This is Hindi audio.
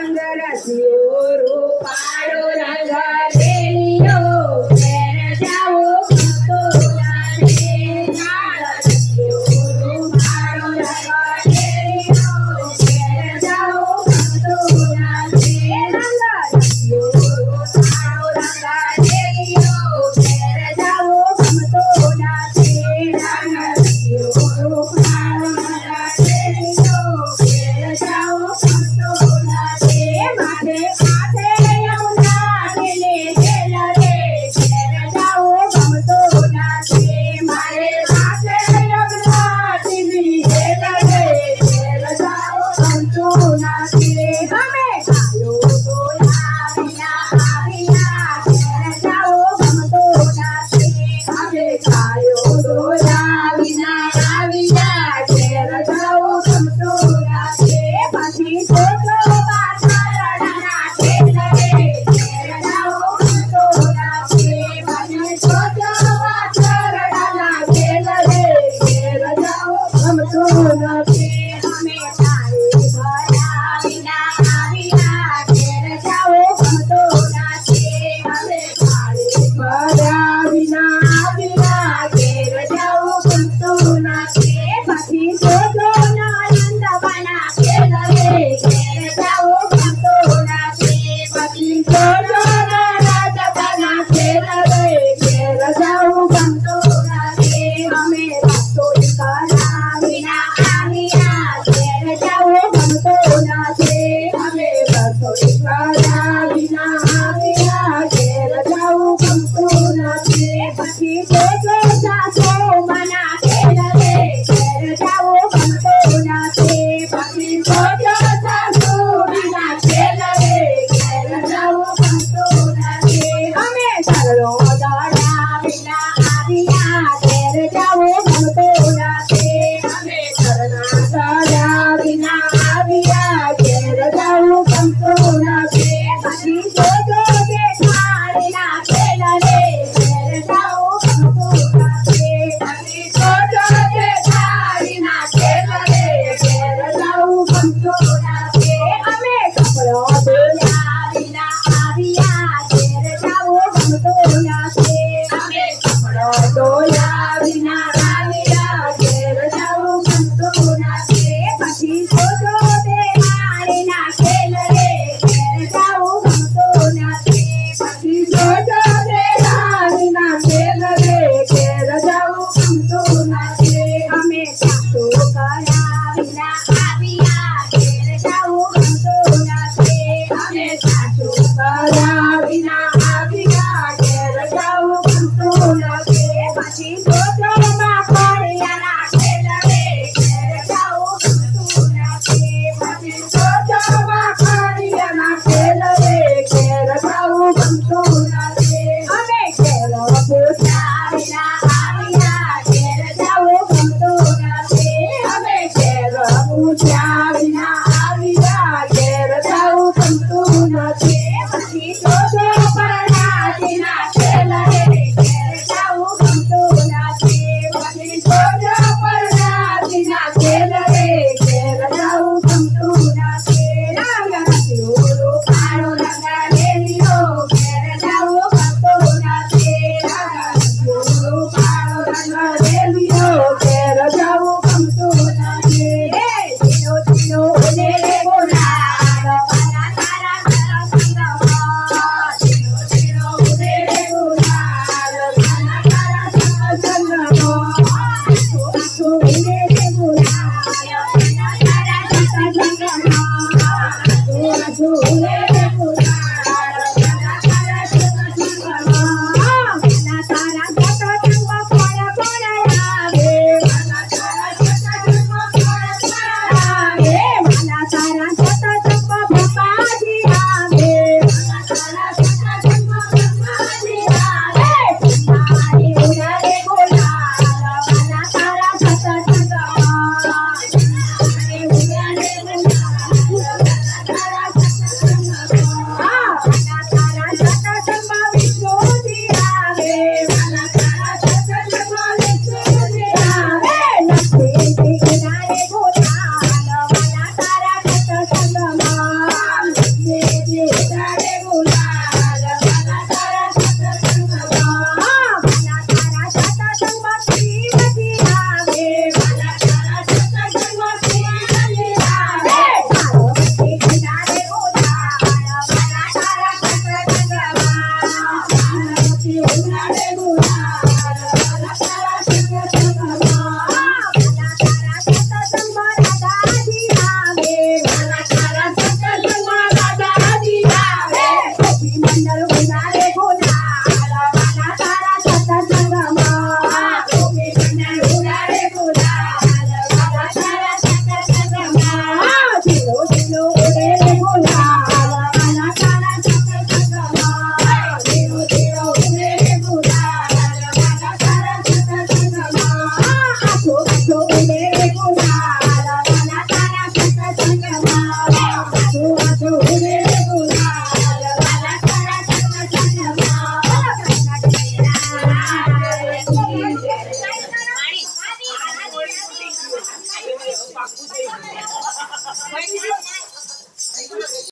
रंग रसियो रूपाळो रंग लेलियो घेर जाओ भक्तोला रे काळ रसियो रूपाळो रंग लेलियो घेर जाओ भक्तोला रे रंग रसियो रूपाळो रंग लेलियो घेर जाओ भक्तोला रे रंग रसियो रूपाळो रंग लेलियो घेर जाओ भक्तोला रे माथे माथे यमुना गेले गेल रे घेर जाओ भक्तोला रे मारे माथे यमुना गेली गेल रे घेर जाओ भक्तोला रे हमें खायो तोला बिना आविया घेर जाओ भक्तोला रे हमें खायो तोला बिना आविया घेर जाओ भक्तोला रे पाठी छोटो बाचा रडना खेल रे घेर जाओ भक्तोला रे पाठी छोटो बाचा रडना खेल रे घेर जाओ भक्तोला रे हमें तारे भरा बिना आविया घेर जाओ भक्तोला रे हमें तारे भरा बिना आविया घेर जाओ भक्तोला रे पाठी छोटो नंद बना खेल रे घेर जाओ भक्तोला रे पाठी छोटो नंद बना खेल रे घेर जाओ भक्तोला रे हमें रसोई करा बिना आविया घेर जाओ भक्तोला रे हमें रसोई करा बिना आविया घेर जाओ भक्तोला रे पाठी छोटो सासो बना खेल रे घेर जाओ भक्तोला रे पाठी छोटो सासो बना खेल रे घेर जाओ भक्तोला रे हमें सरलो दड़ा बिना आविया घेर जाओ भक्तोला रे हमें सरना दड़ा बिना आविया घेर जाओ भक्तोला रे पाठी छोटो देखाड़ीना खेल रे घेर जाओ भक्तोला रे पाठी छोटो देखाड़ीना खेल रे घेर जाओ भक्तोला रे हमें कपड़ो धोया बिना आविया घेर जाओ भक्तोला रे हमें कपड़ो धोया बिना आविया घेर जाओ भक्तोला रे पाठी छोटो देखाड़ीना खेल रे घेर जाओ भक्तोला रे पाठी छोटो देखाड़ीना खेल रे घेर जाओ भक्तोला रे हमें सासू करा बिना आविया घेर जाओ भक्तोला रे हमें सासू करा बिना आविया घेर जाओ भक्तोला रे पाठी छोटो माखड़ियाना खेल रे घेर जाओ भक्तोला रे पाठी छोटो माखड़ियाना खेल रे घेर जाओ भक्तोला रे हमें घेर पूछा बिना आविया घेर जाओ भक्तोला रे हमें घेर पूछा बिना आविया घेर जाओ भक्तोला रे पाठी छोटो परनातीना खेल रे घेर जाओ भक्तोला रे पाठी छोटो परनातीना खेल रे घेर जाओ भक्तोला रे रंग रसियो रूपाळो रंग लेलियो घेर जाओ भक्तोला रे रंग रसियो रूपाळो रंग लेलियो घेर जाओ भक्तोला रे चिनो चिनो लेले बोलाल बना तारा तारा संग चिनो चिनो लेले बोलाल बना तारा संग आठो लेले बोलाल बना तारा संग आठो लेले